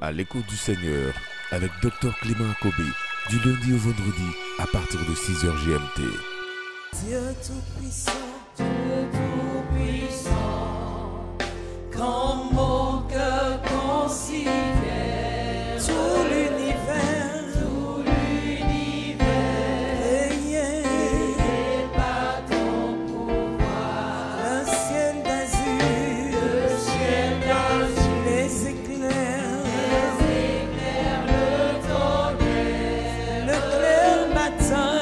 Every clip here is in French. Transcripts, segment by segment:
À l'écoute du Seigneur avec Dr Clément Akobé, du lundi au vendredi à partir de 6h GMT. Dieu Tout-Puissant, quand mon cœur considère tout l'univers, rayé par ton pouvoir, le ciel d'azur, les éclairs, le tonnerre, le clair matin.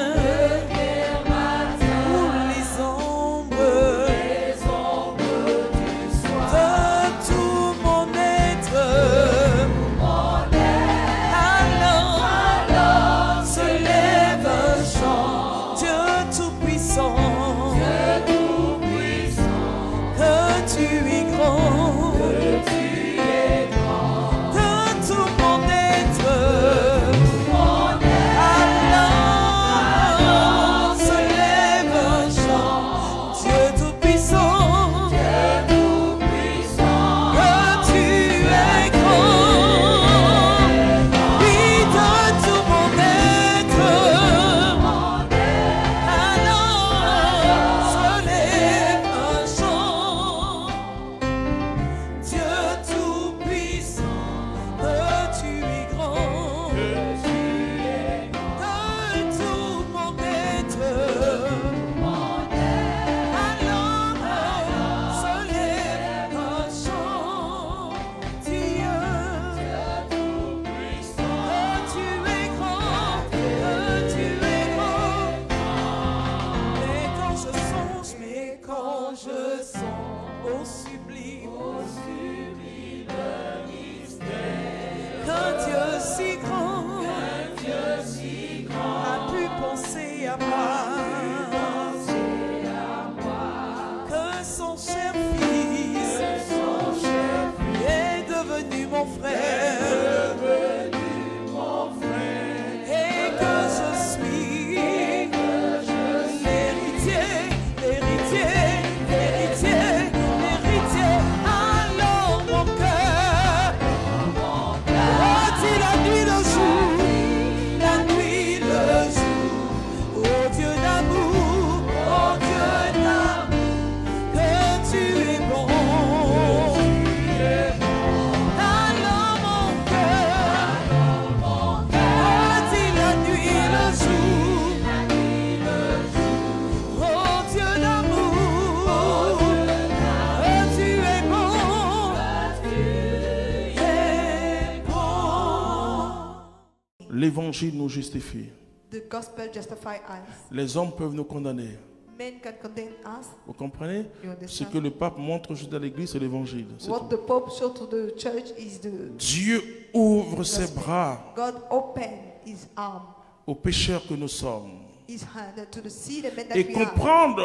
L'évangile nous justifie. The gospel justifies us. Les hommes peuvent nous condamner. Men can condemn us. Vous comprenez? You Ce understand? que le pape montre juste à l'église, c'est l'évangile. What the Pope showed to the church is the Dieu ouvre ses bras God opened his arm, aux pécheurs que nous sommes. his hand to the sea, the men that Et we are. comprendre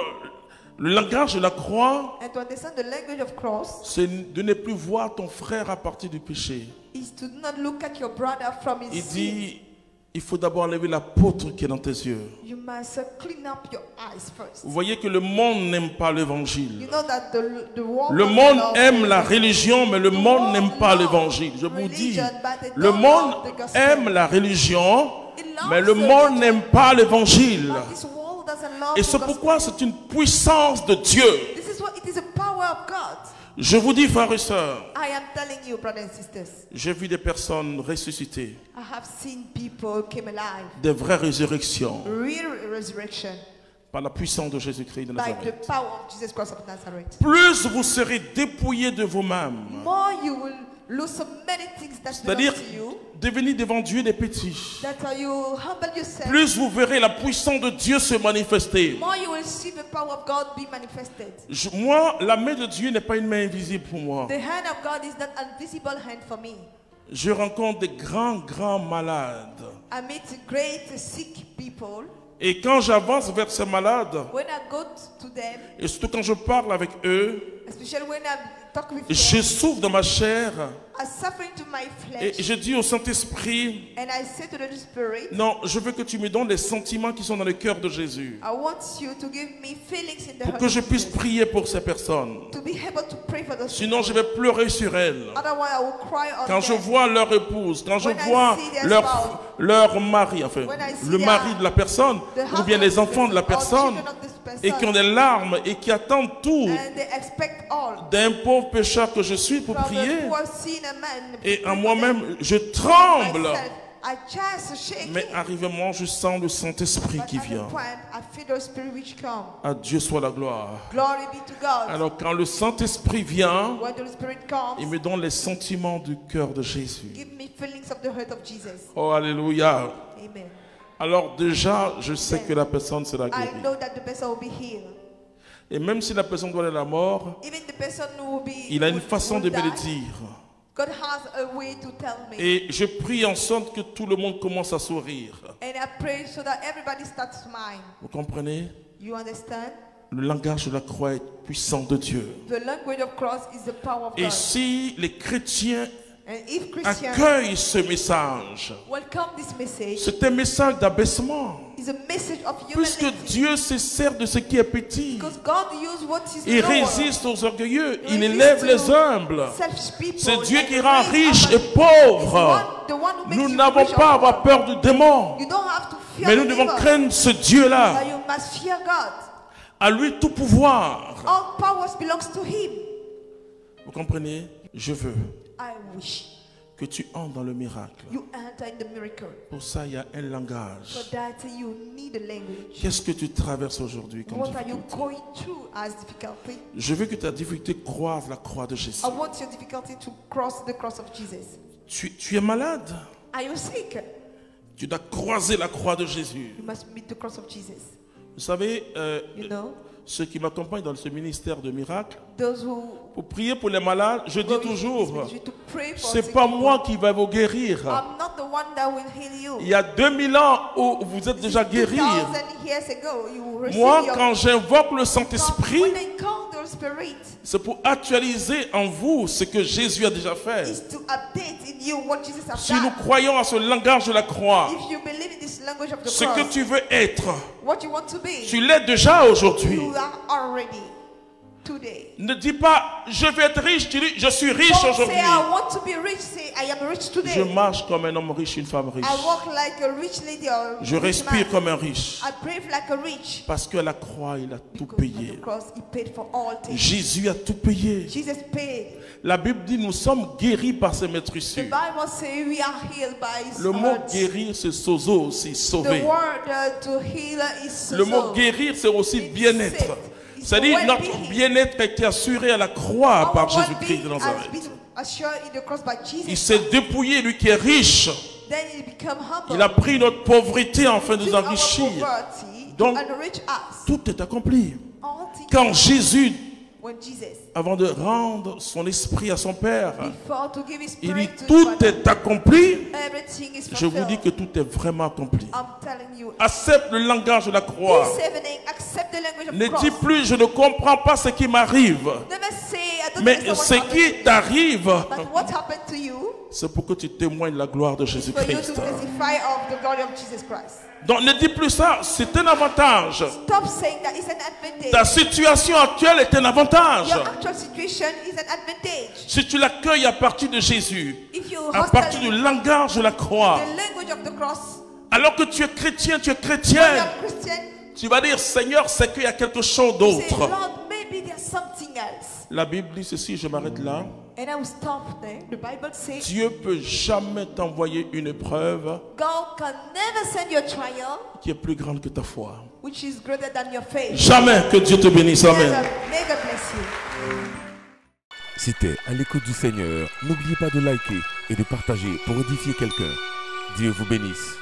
le langage de la croix, And to understand the language of cross c'est de ne plus voir ton frère à partir du péché. is to not look at your brother from his Il sin. dit, il faut d'abord enlever l'apôtre qui est dans tes yeux. You must clean up your eyes first. Vous voyez que le monde n'aime pas You l'évangile. know that the world Le monde loves aime la religion, mais le monde n'aime pas l'évangile. Je vous dis, le monde aime la religion, mais le monde n'aime pas l'évangile. But this world doesn't love Et the c'est gospel. pourquoi c'est une puissance de Dieu. This is what it is, a power of God. Je vous dis, frères et sœurs, I am telling you, brothers and sisters, j'ai vu des personnes ressusciter, I have seen people came alive, des vraies résurrections, real resurrection par la puissance de Jésus-Christ de by the Nazareth. power of Jesus Christ of Nazareth. Plus vous serez dépouillés de vous-même, More you will lose so many things that c'est-à-dire belong to you, devenir devant Dieu des petits. that you humble yourself. Plus vous verrez la puissance de Dieu se manifester. More you will see the power of God be manifested. Moi, la main de Dieu n'est pas une main invisible pour moi. The hand of God is not an invisible hand for me. Je rencontre des grands malades. I meet great sick people. Et quand j'avance vers ces malades, When I go to them, et surtout quand je parle avec eux, especially when I'm talk with je them. souffre dans ma chair I'm suffering to my et flesh. je dis au Saint-Esprit, And I say to the Holy Spirit, non, je veux que tu me donnes les sentiments qui sont dans le cœur de Jésus I want you to give me feelings in the pour heart que je of puisse Jesus, prier pour ces personnes. to be able to pray for those Sinon, je people. vais pleurer sur elles. Otherwise, I will cry on Quand je them. vois leur épouse, quand je When I vois see their spouse, leur mari, enfin, when I see le their- mari de la personne, the ou bien les husband enfants de la or personne, children of this et qui ont person, des larmes et qui attendent tout and they expect all d'un pauvre pécheur que je suis pour from prier. the poor sinner man. Et en Pray for moi-même, them. je tremble. Myself, I just shake Mais it. arrivement, je sens le Saint-Esprit But qui at the vient. point, I feel the Spirit which come. À Dieu soit la gloire. Glory be to God. Alors quand le Saint-Esprit vient, When the Spirit il comes, me donne les sentiments du cœur de Jésus. give me feelings of the heart of Jesus. Oh, alléluia. Amen. Alors déjà, je sais que la personne sera I guérie. know that the person will be healed. Et même si la personne doit aller à la mort, Even the person who will be il a une will- façon will de me le die, dire. God has a way to tell me. Et je prie en sorte que tout le monde commence à sourire. And I pray so that everybody starts smiling. Vous comprenez? You understand? Le langage de la croix est puissant de Dieu. The language of cross is the power of Et God. si les chrétiens And if Christians accueillent ce message, welcome this message, c'est un message d'abaissement. it's a message of Puisque humility. Dieu se sert de ce qui est petit. Because God used what is Il lower. résiste aux orgueilleux. He Il resist élève to les humbles. selfish people C'est Dieu and qui rend raise riche up et the pauvre. one who makes Nous you n'avons rich or pas à avoir poor. peur du démon. You don't have to fear Mais the nous devons devil, craindre ce Dieu-là. but you must fear God. À lui tout pouvoir. All powers belongs to Him. Vous comprenez? Je veux I wish que tu entres dans le miracle. you enter in the miracle. Pour ça, il y a un langage. For that you need a language. Qu'est-ce que tu traverses aujourd'hui comme What are you difficulté? going through as difficulty? Je veux que ta difficulté croise la croix de Jésus. I want your difficulty to cross the cross of Jesus. Tu es malade. Are you sick? Tu dois croiser la croix de Jésus. You must meet the cross of Jesus. Vous savez, You know, ceux qui m'accompagnent dans ce ministère de miracles, those who pour prier pour les malades, je dis go in this toujours, ministry to pray for c'est sick pas people. moi qui vais vous guérir. I'm not the one that will heal you. Il y a 2000 ans où vous êtes déjà guéris. 2000 years ago, you receive Moi, your quand j'invoque le when Saint-Esprit, they call the Spirit, c'est pour actualiser en vous ce que Jésus a déjà fait. is to update in you what Jesus has Si nous done. croyons à ce langage de la croix, If you believe in this language of the ce que cross, tu veux être, what you want to be, tu l'es déjà aujourd'hui. you are already today. Ne dis pas, je vais être riche, tu dis, je suis riche Don't aujourd'hui. say I want to be rich, say I am rich Je today. marche comme un homme riche, une femme riche. I walk like a rich lady or Je rich respire man. comme un riche. I breathe like a rich. Parce que la croix, il a tout Because on the payé. cross, He paid for all things. Jésus a tout payé. Jesus paid. La Bible dit, nous sommes guéris par ses The maîtresses. Bible says we are healed by His Le mot words. guérir, c'est sozo aussi, The sauver. word to heal is Le mot sozo. guérir, c'est aussi It's bien-être. safe. It's C'est-à-dire the notre well-being. bien-être a été assuré à la croix par Our Jésus-Christ de well-being has Nazareth. been assured in the cross by Il Jesus. s'est dépouillé, lui qui est riche. Then He become humble. Il a pris notre pauvreté afin de nous Took our enrichir. poverty Donc, to enrich us. Tout est accompli. All things Quand Jésus, when Jesus, avant de rendre son esprit à son Père, before to give His il dit spirit to His tout Father, est accompli. everything is Je vous dis fulfilled. que tout est vraiment accompli. I'm telling you. Accepte le langage de la croix. This evening, accept the language of Ne cross. dis plus je ne comprends pas ce qui m'arrive. Never say I don't Mais understand ce what happened. qui t'arrive, But what happened to you c'est pour que tu témoignes la gloire de is for you to Jésus-Christ. testify of the glory of Jesus Christ. Donc ne dis plus ça, c'est un avantage. Stop saying that it's an advantage. Ta situation actuelle est un avantage. Your actual situation is an advantage. Si tu l'accueilles à partir de Jésus, If you à partir du hostile langage de la croix, the language of the cross, alors que tu es chrétien, tu es when chrétienne, you're Christian, tu vas dire Seigneur, c'est qu'il y a quelque chose you say, d'autre. Lord, maybe there's something else. La Bible dit ceci, je m'arrête là. And I will stop there. The Bible says Dieu peut jamais t'envoyer une épreuve God can never send you a trial qui est plus grande que ta foi. which is greater than your faith. Jamais. Que Dieu te bénisse. Amen. Never. May God bless you. C'était à l'écoute du Seigneur. N'oubliez pas de liker et de partager pour édifier quelqu'un. Dieu vous bénisse.